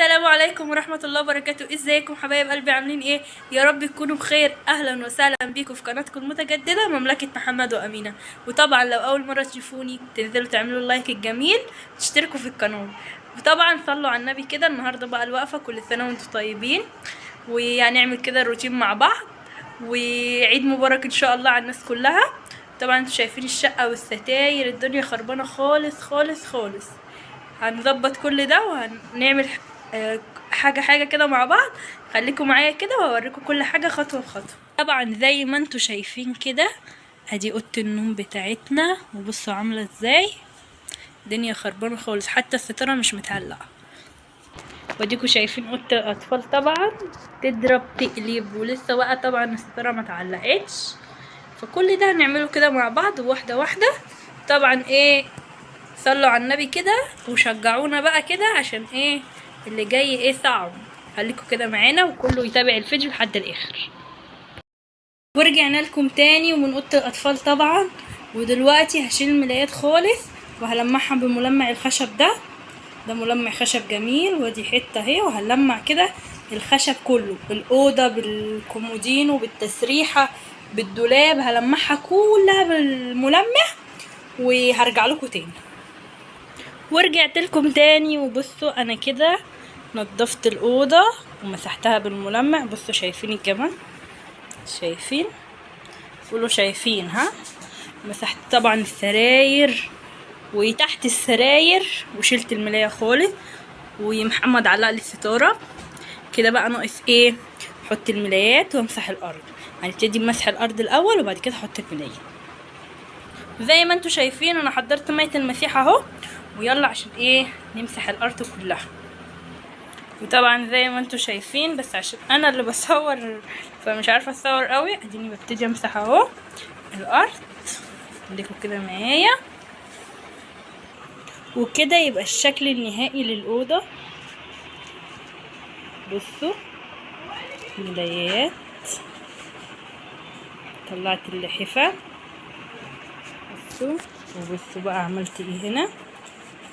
السلام عليكم ورحمة الله وبركاته. ازيكم حبايب قلبي؟ عاملين ايه؟ يا رب تكونوا بخير. اهلا وسهلا بيكم في قناتكم المتجددة مملكة محمد وامينة. وطبعا لو اول مرة تشوفوني تنزلوا تعملوا اللايك الجميل، تشتركوا في القناة، وطبعا صلوا على النبي كده. النهاردة بقى الوقفة، كل سنة وانتم طيبين، وهنعمل كده الروتين مع بعض، وعيد مبارك ان شاء الله على الناس كلها. طبعا انتوا شايفين الشقة والستاير، الدنيا خربانة خالص خالص خالص. هنظبط كل ده وهنعمل حاجة كده مع بعض. خليكم معايا كده وهوريكم كل حاجة خطوة بخطوة. طبعا زي ما انتوا شايفين كده، ادي اوضة النوم بتاعتنا، وبصوا عاملة ازاي. الدنيا خربانة خالص، حتى الستارة مش متعلقة. وديكوا شايفين اوضة الاطفال طبعا تضرب تقلب، ولسه بقى طبعا الستارة متعلقتش. فكل ده هنعمله كده مع بعض واحدة واحدة. طبعا ايه، صلوا على النبي كده وشجعونا بقى كده، عشان ايه اللي جاي ايه صعب. خليكم كده معانا وكله يتابع الفيديو لحد الاخر. ورجعنا لكم تاني ومن اوضه الاطفال طبعا. ودلوقتي هشيل الملايات خالص وهلمعها بملمع الخشب ده ملمع خشب جميل. ودي حته اهي، وهلمع كده الخشب كله، الاوضه بالكومودينو بالتسريحه بالدولاب، هلمعها كلها بالملمع وهرجع لكم تاني. ورجعت لكم تاني، وبصوا انا كده نضفت الاوضه ومسحتها بالملمع. بصوا شايفين الجمال؟ شايفين؟ قولوا شايفين؟ ها، مسحت طبعا السراير وتحت السراير، وشلت الملايه خالص، ومحمد علق لي الستاره كده. بقى ناقص ايه؟ احط الملايات وامسح الارض. هنبتدي بمسح الارض الاول وبعد كده احط الملايه. زي ما انتوا شايفين انا حضرت ميه المسيح اهو، ويلا عشان ايه نمسح الارض كلها. وطبعا زي ما انتوا شايفين، بس عشان انا اللي بصور فمش عارفه اصور قوي، اديني ببتدي امسح اهو الارض. خليكم كده معايا، وكده يبقى الشكل النهائي للاوضه. بصوا ملايات، طلعت اللحفه. بصوا، وبصوا بقى عملت ايه هنا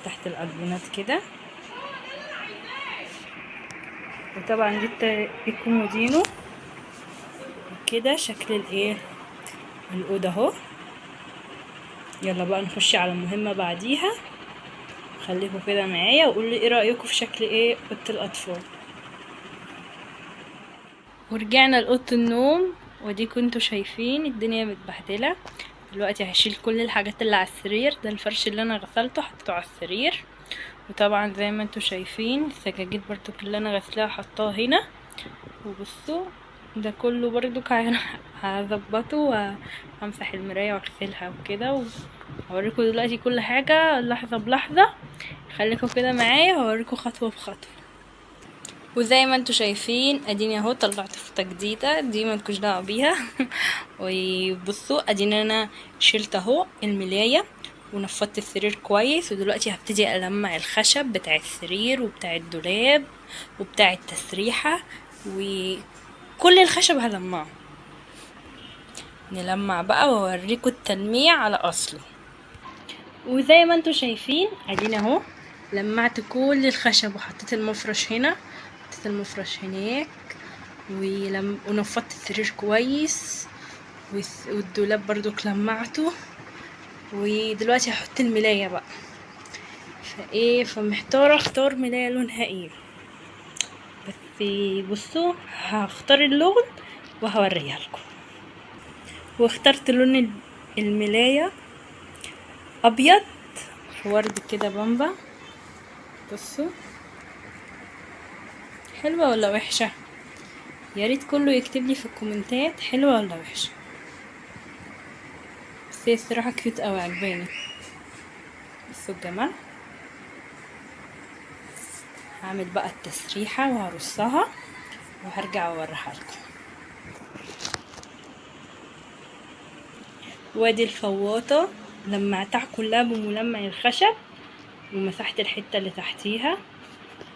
تحت الالبومات كده. وطبعا جبت الكومودينو كده. شكل الايه الاوضه اهو. يلا بقى نخش على المهمه بعديها. خليكم كده معايا وقولوا لي ايه رايكم في شكل ايه اوضه الاطفال. ورجعنا لاوضه النوم، ودي كنتوا شايفين الدنيا متبهدله. دلوقتي هشيل كل الحاجات اللي على السرير. ده الفرش اللي انا غسلته حطيته على السرير. وطبعا زي ما انتوا شايفين السجاجيد برضو اللي انا غسلاها حطاها هنا. وبصوا ده كله برضو هظبطه وهمسح المرايه واغسلها وكده، وهوريكم دلوقتي كل حاجه لحظه بلحظه. خليكم كده معايا وهوريكم خطوه بخطوه. وزي ما انتوا شايفين اديني اهو طلعت فوطه جديده، دي مالكوش دعوه بيها. وبصوا اديني انا شلت اهو الملايه ونفضت السرير كويس. ودلوقتي هبتدي ألمع الخشب بتاع السرير وبتاع الدولاب وبتاع التسريحة، وكل الخشب هلمعه. نلمع بقى واوريكم التلميع على اصله. وزي ما انتوا شايفين ادينا اهو لمعت كل الخشب، وحطيت المفرش هنا، حطيت المفرش هناك، ونفضت السرير كويس، والدولاب برضو لمعته. ودلوقتي هحط الملايه بقى. فمحتاره اختار ملايه لونها ايه. بس بصوا هختار اللون وهوريها لكم. واخترت لون الملايه ابيض في ورد كده بامبا. بصوا حلوه ولا وحشه؟ يا ريت كله يكتب لي في الكومنتات حلوه ولا وحشه. بس هي الصراحه كيوت قوي، عجباني. بصوا الجمال. هعمل بقى التسريحه وهرصها وهرجع اوريها لكم. وادي الفواطه لمعتها كلها بملمع الخشب، ومسحت الحته اللي تحتيها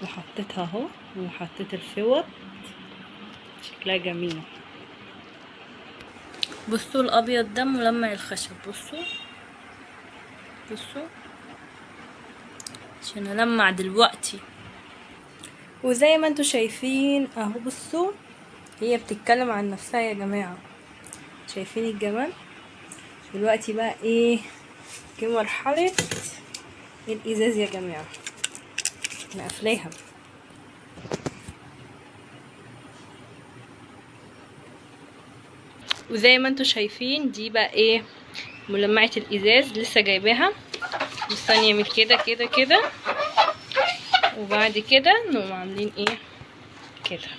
وحطيتها اهو، وحطيت الفوط. شكلها جميل. بصوا الابيض ده ملمع الخشب. بصوا عشان المع دلوقتي وزي ما انتوا شايفين اهو، بصوا هي بتتكلم عن نفسها يا جماعة. شايفين الجمال؟ دلوقتي بقى ايه، في مرحلة الازاز يا جماعة، انا قافلاها. وزي ما انتوا شايفين دي بقى ايه، ملمعة الازاز لسه جايباها. لسه نعمل كده كده كده، وبعد كده نقوم عاملين ايه كده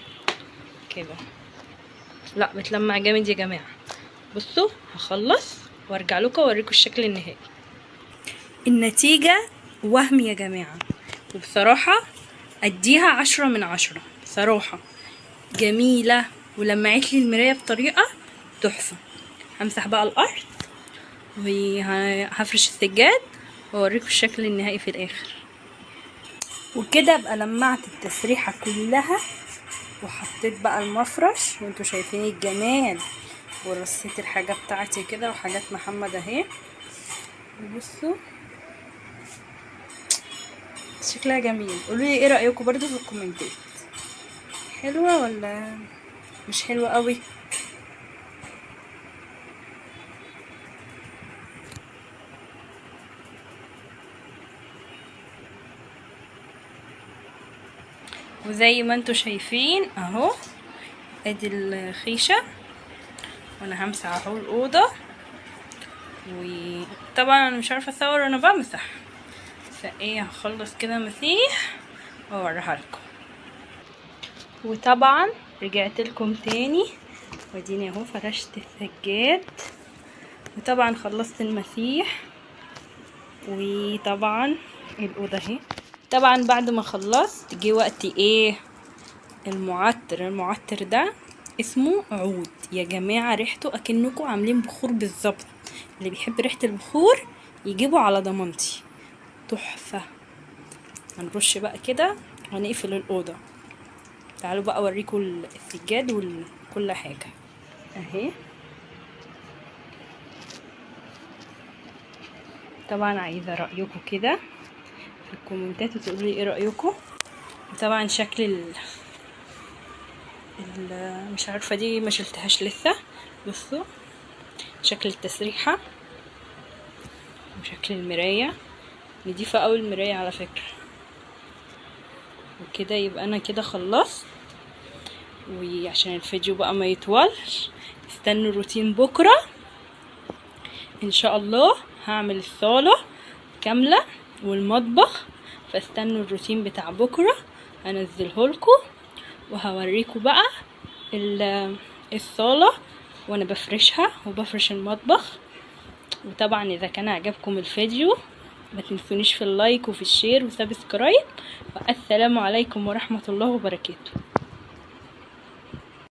كده. لا بتلمع جامد يا جماعة. بصوا هخلص وارجع لكم اوريكم الشكل النهائي. النتيجة وهم يا جماعة، وبصراحة اديها 10/10 بصراحة. جميلة ولمعت لي المراية بطريقة تحفة. همسح بقى الارض وهفرش السجاد واوريكم الشكل النهائي في الاخر. وكده ابقى لمعت التسريحة كلها، وحطيت بقى المفرش وانتوا شايفين الجمال، ورصيت الحاجة بتاعتي كده وحاجات محمد اهي. بصوا شكلها جميل. قولولي ايه رأيكم برضو في الكومنتات، حلوة ولا مش حلوة قوي؟ وزي ما انتوا شايفين اهو ادي الخيشة، وانا همسح اهو الأوضة. وطبعا انا مش عارفة اصور وانا بمسح، فايه هخلص كده مسيح واوريها لكم. وطبعا رجعت لكم تاني، واديني اهو فرشت السجاد، وطبعا خلصت المسيح. وطبعا الاوضه اهي. طبعا بعد ما خلصت جه وقت ايه، المعطر ده اسمه عود يا جماعه، ريحته اكنكم عاملين بخور بالظبط. اللي بيحب ريحه البخور يجيبه على ضمانتي، تحفه. هنرش بقى كده ونقفل الاوضه. تعالوا بقى اوريكم السجاد وكل حاجه اهي. طبعا عايزه رايكم كده في الكومنتات وتقولوا لي ايه رايكم. وطبعا شكل مش عارفه دي ما شلتهاش لسه. بصوا شكل التسريحه وشكل المرايه، نضيفه قوي المرايه على فكره. وكده يبقى انا كده خلصت. وعشان الفيديو بقى ما يطولش، استنوا الروتين بكره ان شاء الله. هعمل الصاله كامله والمطبخ، فاستنوا الروتين بتاع بكره هنزله لكم، وهوريكم بقى الصاله وانا بفرشها وبفرش المطبخ. وطبعا اذا كان عجبكم الفيديو ما تنسونيش في اللايك وفي الشير وسبسكرايب. والسلام عليكم ورحمه الله وبركاته.